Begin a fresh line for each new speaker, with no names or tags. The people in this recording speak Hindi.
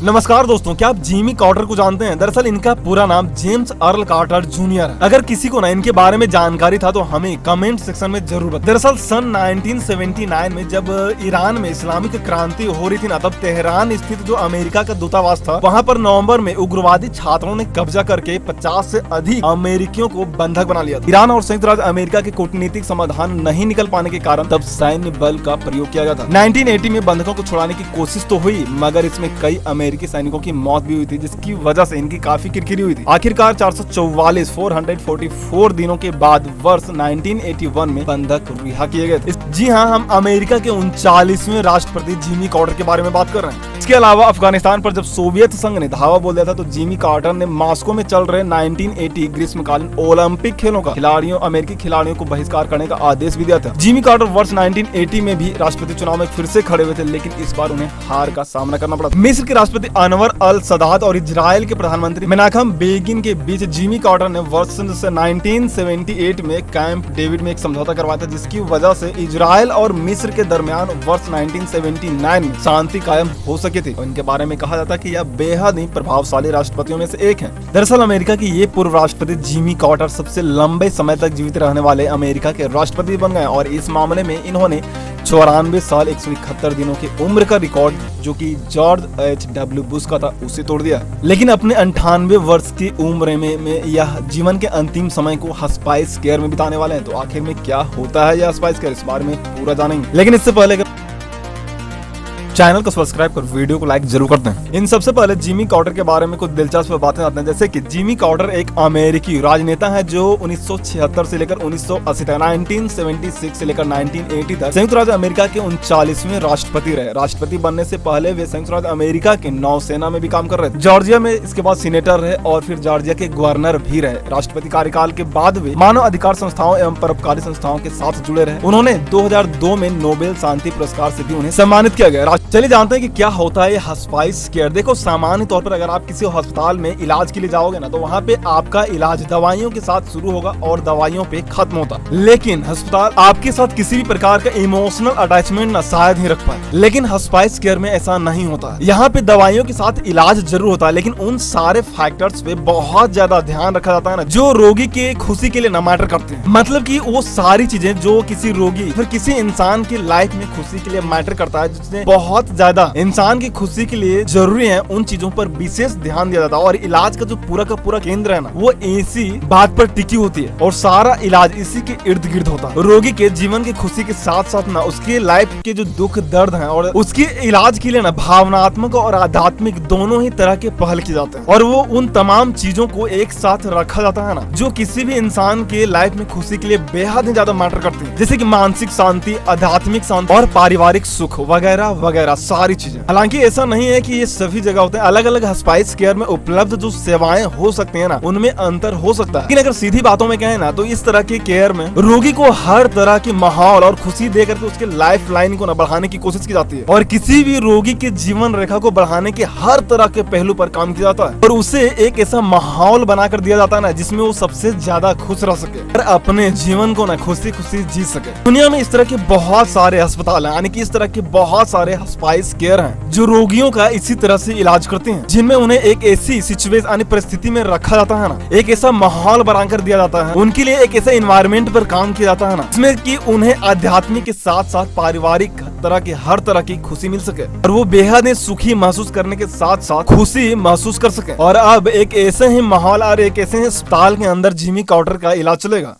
नमस्कार दोस्तों, क्या आप जिमी कार्टर को जानते हैं? दरअसल इनका पूरा नाम जेम्स अर्ल कार्टर जूनियर है। अगर किसी को ना इनके बारे में जानकारी था तो हमें कमेंट सेक्शन में जरूर बताएं। दरअसल सन 1979 में जब ईरान में इस्लामिक क्रांति हो रही थी ना, तब तेहरान स्थित जो अमेरिका का दूतावास था, वहाँ पर नवंबर में उग्रवादी छात्रों ने कब्जा करके 50 से अधिक अमेरिकियों को बंधक बना लिया। ईरान और संयुक्त राज्य अमेरिका के कूटनीतिक समाधान नहीं निकल पाने के कारण तब सैन्य बल का प्रयोग किया गया था। 1980 में बंधकों को छुड़ाने की कोशिश तो हुई, मगर इसमें कई अमेरिकी सैनिकों की मौत भी हुई थी, जिसकी वजह से इनकी काफी किरकिरी हुई थी। आखिरकार 444 दिनों के बाद वर्ष 1981 में बंधक रिहा किए गए थे। जी हाँ, हम अमेरिका के 39वें राष्ट्रपति जिमी कार्टर के बारे में बात कर रहे हैं। इसके अलावा अफगानिस्तान पर जब सोवियत संघ ने धावा बोल दिया था तो जिमी कार्टर ने मॉस्को में चल रहे 1980 ग्रीष्मकालीन ओलंपिक खेलों का अमेरिकी खिलाड़ियों को बहिष्कार करने का आदेश भी दिया था। जिमी कार्टर वर्ष 1980 में भी राष्ट्रपति चुनाव में फिर से खड़े हुए थे, लेकिन इस बार उन्हें हार का सामना करना पड़ा। मिस्र के राष्ट्रपति अनवर अल सदात और इजराइल के प्रधानमंत्री मेनाकम बेगिन के बीच जिमी कार्टर ने वर्ष 1978 में कैंप डेविड में एक समझौता करवाया था, जिसकी वजह से इजराइल और मिस्र के दरमियान वर्ष 1979 में शांति कायम हो सके थे। इनके बारे में कहा जाता है कि यह बेहद ही प्रभावशाली राष्ट्रपतियों में से एक है। दरअसल अमेरिका की ये पूर्व राष्ट्रपति जिमी कार्टर सबसे लंबे समय तक जीवित रहने वाले अमेरिका के राष्ट्रपति बन गए और इस मामले में इन्होंने 94 साल 171 दिनों की उम्र का रिकॉर्ड, जो कि जॉर्ज H.W. बुश का था, उसे तोड़ दिया। लेकिन अपने 98 वर्ष की उम्र में यह जीवन के अंतिम समय को हस्पाइस केयर में बिताने वाले हैं। तो आखिर में क्या होता है यह हस्पाइस केयर, इस बारे में पूरा जानेंगे। लेकिन इससे पहले चैनल को सब्सक्राइब कर वीडियो को लाइक जरूर करते हैं। इन सबसे पहले जिमी कार्टर के बारे में कुछ दिलचस्प बातें आते हैं, जैसे कि जिमी कार्टर एक अमेरिकी राजनेता है जो 1976 से लेकर 1980 तक, 1976 से लेकर 1980 तक संयुक्त राज्य अमेरिका के 39वें राष्ट्रपति रहे। राष्ट्रपति बनने से पहले वे संयुक्त राज्य अमेरिका के नौसेना में भी काम कर रहे थे। जॉर्जिया में इसके बाद सीनेटर रहे और फिर जॉर्जिया के गवर्नर भी रहे। राष्ट्रपति कार्यकाल के बाद वे मानव अधिकार संस्थाओं एवं परोपकारी संस्थाओं के साथ जुड़े रहे। उन्होंने 2002 में नोबेल शांति पुरस्कार से भी उन्हें सम्मानित किया गया। चलिए जानते हैं कि क्या होता है ये हस्पाइस केयर। देखो, सामान्य तौर पर अगर आप किसी अस्पताल में इलाज के लिए जाओगे ना, तो वहाँ पे आपका इलाज दवाइयों के साथ शुरू होगा और दवाइयों पे खत्म होता है। लेकिन अस्पताल आपके साथ किसी भी प्रकार का इमोशनल अटैचमेंट ना शायद ही रख पाए। लेकिन हस्पाइस केयर में ऐसा नहीं होता है। यहाँ पे दवाइयों के साथ इलाज जरूर होता है, लेकिन उन सारे फैक्टर्स पे बहुत ज्यादा ध्यान रखा जाता है ना, जो रोगी के खुशी के लिए ना मैटर करते हैं। मतलब कि वो सारी चीजें जो किसी रोगी फिर किसी इंसान की लाइफ में खुशी के लिए मैटर करता है, जिसने बहुत ज्यादा इंसान की खुशी के लिए जरूरी है, उन चीजों पर विशेष ध्यान दिया जाता है। और इलाज का जो पूरा का पूरा केंद्र है ना, वो इसी बात पर टिकी होती है और सारा इलाज इसी के इर्द गिर्द होता है। रोगी के जीवन की खुशी के साथ साथ ना उसके लाइफ के जो दुख दर्द हैं और उसके इलाज के लिए ना भावनात्मक और आध्यात्मिक दोनों ही तरह के पहल किए जाते हैं। और वो उन तमाम चीजों को एक साथ रखा जाता है ना, जो किसी भी इंसान के लाइफ में खुशी के लिए बेहद ही ज्यादा मैटर करती है, जैसे कि मानसिक शांति, आध्यात्मिक शांति और पारिवारिक सुख वगैरह वगैरह सारी चीजें। हालांकि ऐसा नहीं है कि ये सभी जगह होते हैं। अलग अलग हस्पाइस केयर में उपलब्ध जो सेवाएं हो सकती हैं ना, उनमें अंतर हो सकता है। लेकिन अगर सीधी बातों में कहें ना, तो इस तरह के केयर में रोगी को हर तरह के माहौल और खुशी दे करके उसके लाइफ लाइन को ना बढ़ाने की कोशिश की जाती है और किसी भी रोगी के जीवन रेखा को बढ़ाने के हर तरह के पहलू पर काम किया जाता है और उसे एक ऐसा माहौल बनाकर दिया जाता है ना, जिसमें वो सबसे ज्यादा खुश रह सके और अपने जीवन को ना खुशी खुशी जी सके। दुनिया में इस तरह के बहुत सारे अस्पताल हैं, यानी कि इस तरह के बहुत सारे हस्पाइस केयर हैं जो रोगियों का इसी तरह से इलाज करते हैं, जिनमें उन्हें एक ऐसी सिचुएशन यानी परिस्थिति में रखा जाता है ना, एक ऐसा माहौल बनाकर दिया जाता है, उनके लिए एक ऐसा एनवायरनमेंट पर काम किया जाता है ना, जिसमें कि उन्हें आध्यात्मिक के साथ साथ पारिवारिक तरह की हर तरह की खुशी मिल सके और वो बेहद ही सुखी महसूस करने के साथ साथ खुशी महसूस कर सके। और अब एक ऐसे ही माहौल और एक ऐसे ही अस्पताल के अंदर जिमी कार्टर का इलाज चलेगा।